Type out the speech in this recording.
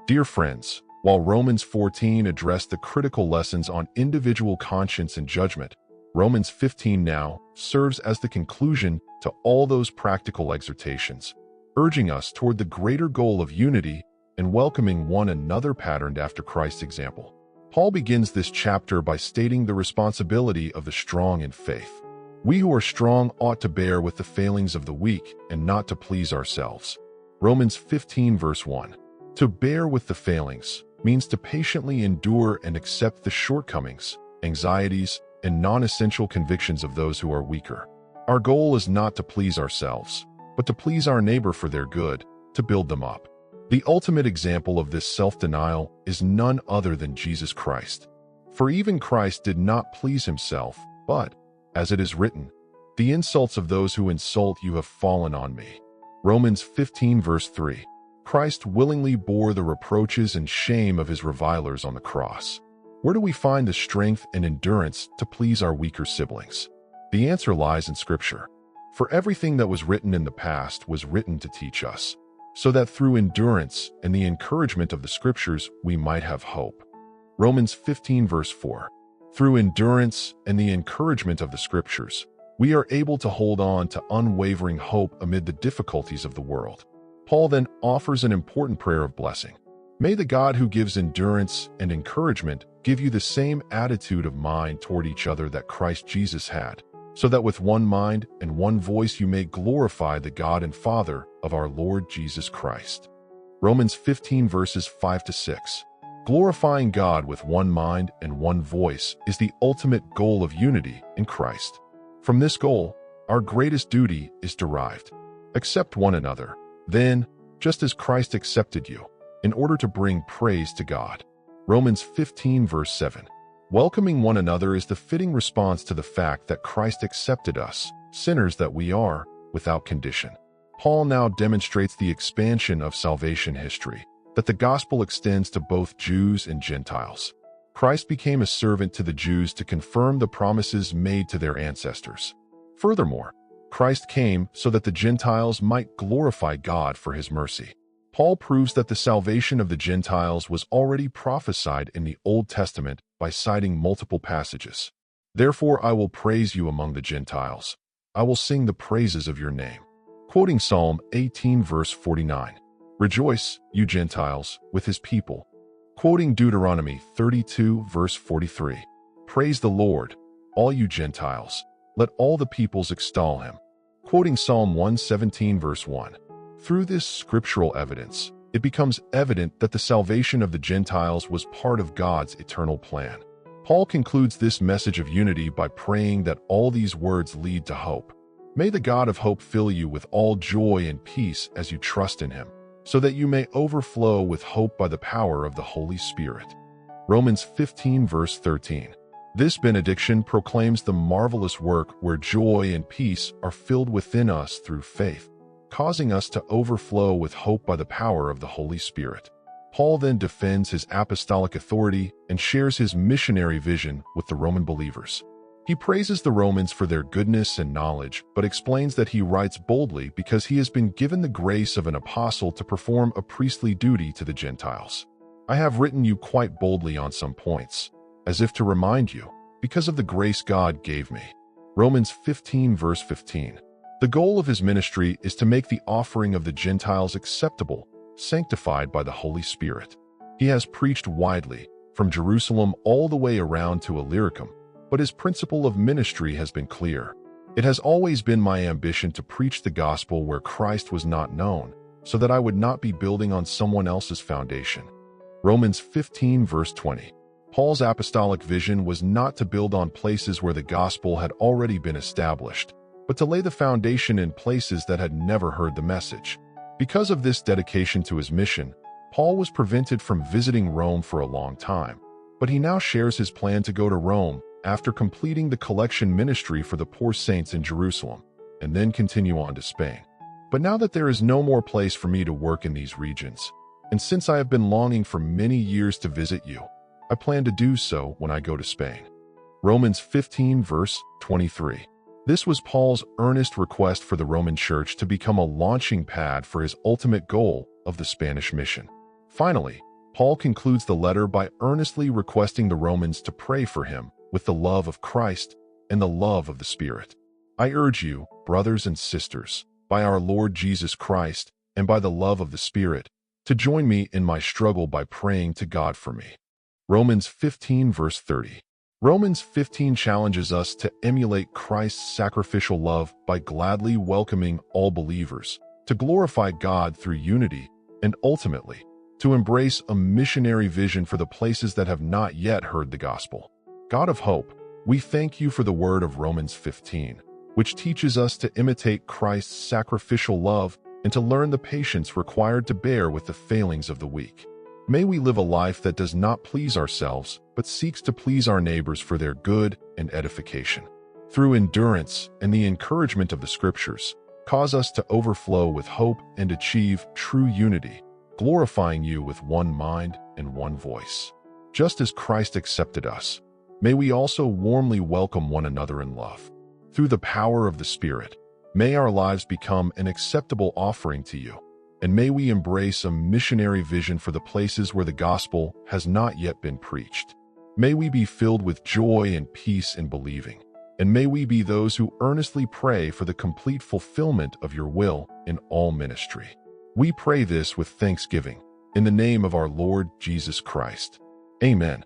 Dear friends, while Romans 14 addressed the critical lessons on individual conscience and judgment, Romans 15 now serves as the conclusion to all those practical exhortations, urging us toward the greater goal of unity and welcoming one another patterned after Christ's example. Paul begins this chapter by stating the responsibility of the strong in faith. We who are strong ought to bear with the failings of the weak and not to please ourselves. Romans 15 verse 1. To bear with the failings means to patiently endure and accept the shortcomings, anxieties, and non-essential convictions of those who are weaker. Our goal is not to please ourselves, but to please our neighbor for their good, to build them up. The ultimate example of this self-denial is none other than Jesus Christ. For even Christ did not please himself, but, as it is written, the insults of those who insult you have fallen on me. Romans 15 verse 3. Christ willingly bore the reproaches and shame of his revilers on the cross. Where do we find the strength and endurance to please our weaker siblings? The answer lies in Scripture. For everything that was written in the past was written to teach us, so that through endurance and the encouragement of the Scriptures we might have hope. Romans 15 verse 4. Through endurance and the encouragement of the Scriptures, we are able to hold on to unwavering hope amid the difficulties of the world. Paul then offers an important prayer of blessing. May the God who gives endurance and encouragement give you the same attitude of mind toward each other that Christ Jesus had, so that with one mind and one voice you may glorify the God and Father of our Lord Jesus Christ. Romans 15 verses 5 to 6. Glorifying God with one mind and one voice is the ultimate goal of unity in Christ. From this goal, our greatest duty is derived. Accept one another, then, just as Christ accepted you, in order to bring praise to God. Romans 15 verse 7. Welcoming one another is the fitting response to the fact that Christ accepted us, sinners that we are, without condition. Paul now demonstrates the expansion of salvation history, that the gospel extends to both Jews and Gentiles. Christ became a servant to the Jews to confirm the promises made to their ancestors. Furthermore, Christ came so that the Gentiles might glorify God for his mercy. Paul proves that the salvation of the Gentiles was already prophesied in the Old Testament by citing multiple passages. Therefore I will praise you among the Gentiles. I will sing the praises of your name. Quoting Psalm 18 verse 49. Rejoice, you Gentiles, with his people. Quoting Deuteronomy 32 verse 43. Praise the Lord, all you Gentiles. Let all the peoples extol him. Quoting Psalm 117 verse 1. Through this scriptural evidence, it becomes evident that the salvation of the Gentiles was part of God's eternal plan. Paul concludes this message of unity by praying that all these words lead to hope. May the God of hope fill you with all joy and peace as you trust in him, so that you may overflow with hope by the power of the Holy Spirit. Romans 15 verse 13. This benediction proclaims the marvelous work where joy and peace are filled within us through faith, causing us to overflow with hope by the power of the Holy Spirit. Paul then defends his apostolic authority and shares his missionary vision with the Roman believers. He praises the Romans for their goodness and knowledge, but explains that he writes boldly because he has been given the grace of an apostle to perform a priestly duty to the Gentiles. I have written you quite boldly on some points, as if to remind you, because of the grace God gave me. Romans 15 verse 15. The goal of his ministry is to make the offering of the Gentiles acceptable, sanctified by the Holy Spirit. He has preached widely, from Jerusalem all the way around to Illyricum, but his principle of ministry has been clear. It has always been my ambition to preach the gospel where Christ was not known, so that I would not be building on someone else's foundation. Romans 15 verse 20. Paul's apostolic vision was not to build on places where the gospel had already been established, but to lay the foundation in places that had never heard the message. Because of this dedication to his mission, Paul was prevented from visiting Rome for a long time, but he now shares his plan to go to Rome after completing the collection ministry for the poor saints in Jerusalem, and then continue on to Spain. But now that there is no more place for me to work in these regions, and since I have been longing for many years to visit you, I plan to do so when I go to Spain. Romans 15 verse 23. This was Paul's earnest request for the Roman Church to become a launching pad for his ultimate goal of the Spanish mission. Finally, Paul concludes the letter by earnestly requesting the Romans to pray for him with the love of Christ and the love of the Spirit. I urge you, brothers and sisters, by our Lord Jesus Christ and by the love of the Spirit, to join me in my struggle by praying to God for me. Romans 15 verse 30. Romans 15 challenges us to emulate Christ's sacrificial love by gladly welcoming all believers, to glorify God through unity, and ultimately, to embrace a missionary vision for the places that have not yet heard the gospel. God of hope, we thank you for the word of Romans 15, which teaches us to imitate Christ's sacrificial love and to learn the patience required to bear with the failings of the weak. May we live a life that does not please ourselves, but seeks to please our neighbors for their good and edification. Through endurance and the encouragement of the Scriptures, cause us to overflow with hope and achieve true unity, glorifying you with one mind and one voice. Just as Christ accepted us, may we also warmly welcome one another in love. Through the power of the Spirit, may our lives become an acceptable offering to you, and may we embrace a missionary vision for the places where the gospel has not yet been preached. May we be filled with joy and peace in believing, and may we be those who earnestly pray for the complete fulfillment of your will in all ministry. We pray this with thanksgiving, in the name of our Lord Jesus Christ. Amen.